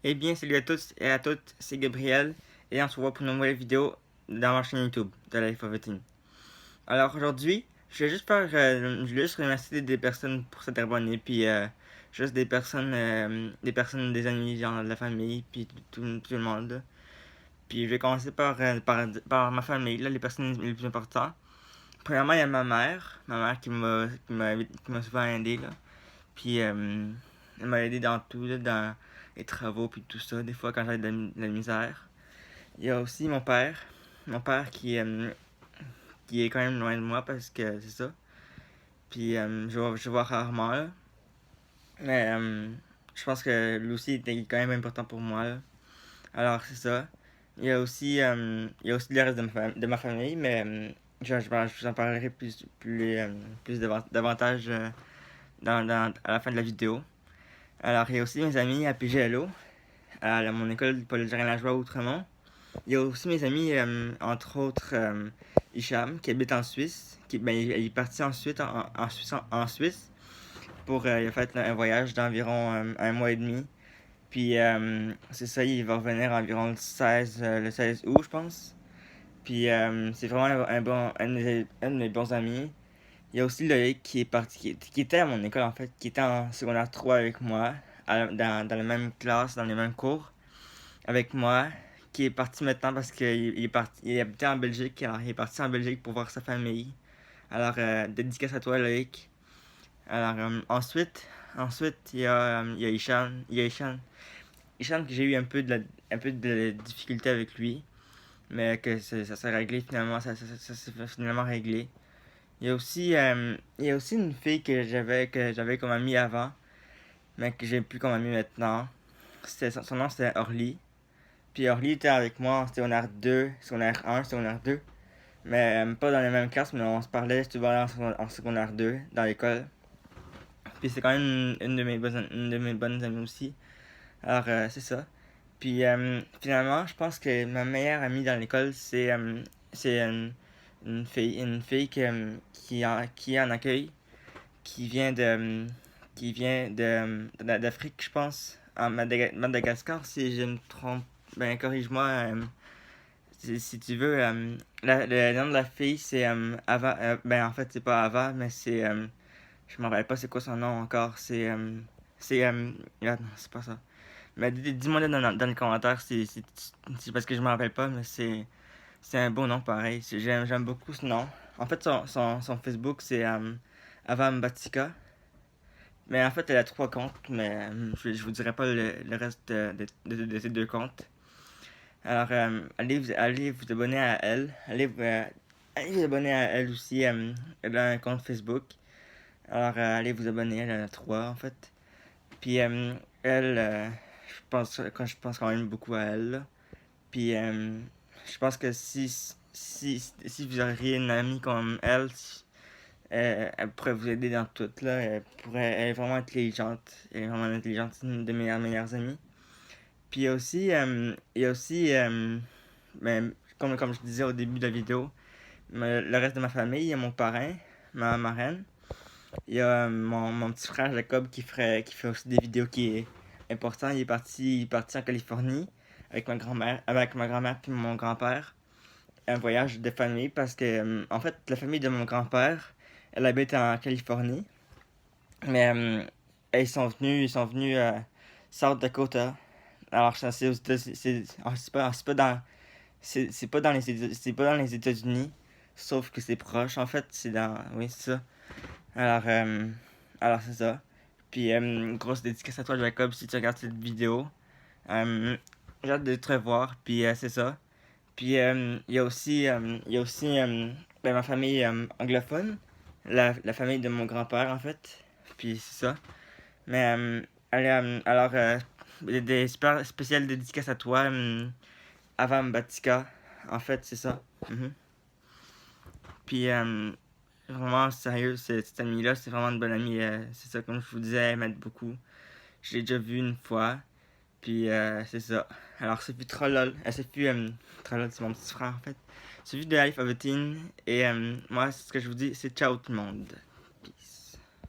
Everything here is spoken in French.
Eh bien, salut à tous et à toutes, c'est Gabriel et on se voit pour une nouvelle vidéo dans ma chaîne YouTube de Life of a Teen. Alors aujourd'hui, je vais juste remercier des personnes pour s'être abonnées, puis juste des personnes, des amis, genre de la famille, puis tout le monde. Là. Puis je vais commencer par ma famille, là, les personnes les plus importantes. Premièrement, il y a ma mère qui m'a souvent aidé, là. Puis elle m'a aidé dans tout, là, dans les travaux, puis tout ça, des fois quand j'avais de la misère. Il y a aussi mon père qui est quand même loin de moi parce que c'est ça. Puis je vois rarement, là. Mais je pense que lui aussi était quand même important pour moi, là. Alors c'est ça. Il y a aussi le reste de ma famille, mais je vous en parlerai davantage à la fin de la vidéo. Alors, il y a aussi mes amis à PGLO, à mon école Paul Lajoie Outremont. Il y a aussi mes amis, entre autres Hicham, qui habite en Suisse. Il est parti ensuite en Suisse pour. Il a fait un voyage d'environ un mois et demi. Puis, c'est ça, il va revenir environ le 16 août, je pense. Puis, c'est vraiment un de mes bons amis. Il y a aussi Loïc qui était à mon école en fait, qui était en secondaire 3 avec moi, dans la même classe, dans les mêmes cours avec moi, qui est parti maintenant parce il habitait en Belgique, alors il est parti en Belgique pour voir sa famille. Alors, dédicace à toi Loïc. Alors, ensuite il y a Ishan que j'ai eu un peu de difficulté avec lui, mais que ça s'est réglé finalement, ça s'est finalement réglé. Il y a aussi une fille que j'avais comme amie avant, mais que j'ai plus comme amie maintenant. Son nom c'était Orly. Puis Orly était avec moi en secondaire 2, secondaire 1, secondaire 2. Mais pas dans les mêmes classes, mais on se parlait souvent en secondaire 2 dans l'école. Puis c'est quand même une de mes bonnes amies aussi. Alors c'est ça. Puis finalement, je pense que ma meilleure amie dans l'école, c'est une fille qui est en accueil, qui vient d'Afrique, je pense, en Madagascar, si je me trompe. Ben, corrige-moi si tu veux. Le nom de la fille, c'est Ava. Ben, en fait, c'est pas Ava, mais c'est. Je me rappelle pas c'est quoi son nom encore. C'est. Non, c'est pas ça. Mais dis-moi là dans les commentaires si parce que je me rappelle pas, mais c'est un beau nom pareil. J'aime beaucoup ce nom. En fait, son Facebook, c'est Ava Mbatika. Mais en fait, elle a trois comptes, mais je vous dirai pas le reste de ces deux comptes. Alors, allez vous abonner à elle. Allez vous abonner à elle aussi. Elle a un compte Facebook. Alors, allez vous abonner. Elle en a trois, en fait. Puis, elle, je pense quand même beaucoup à elle. Là. Puis, je pense que si vous auriez une amie comme elle, elle pourrait vous aider dans tout. Là. Elle est vraiment intelligente. Elle est vraiment intelligente. C'est une de mes meilleures amies. Puis il y a aussi ben, comme je disais au début de la vidéo, le reste de ma famille, il y a mon parrain, ma marraine. Il y a mon petit frère Jacob qui fait aussi des vidéos qui est important. Il est parti en Californie avec ma grand-mère puis mon grand-père. Un voyage de famille parce que, en fait, la famille de mon grand-père, elle habite en Californie. Mais ils sont venus à South Dakota. Alors, c'est aux États-Unis. C'est pas dans c'est pas dans les États-Unis, sauf que c'est proche. En fait, c'est dans. Oui, c'est ça. Alors, c'est ça. Puis, grosse dédicace à toi, Jacob, si tu regardes cette vidéo. J'ai hâte de te revoir, puis c'est ça. Puis, il y a aussi ben, ma famille anglophone, la famille de mon grand-père, en fait. Puis, c'est ça. Mais, allez, alors, des super spéciales dédicaces à toi, Avam Batika. En fait, c'est ça. Mhm. Puis, vraiment, sérieux, cette amie-là, c'est vraiment une bonne amie. C'est ça, comme je vous disais, elle m'aide beaucoup. Je l'ai déjà vue une fois. Puis, c'est ça. Alors, c'est plus Trollol. C'est plus Trollol, c'est mon petit frère, en fait. C'est vu de Life of a Teen. Et moi, ce que je vous dis, c'est ciao tout le monde.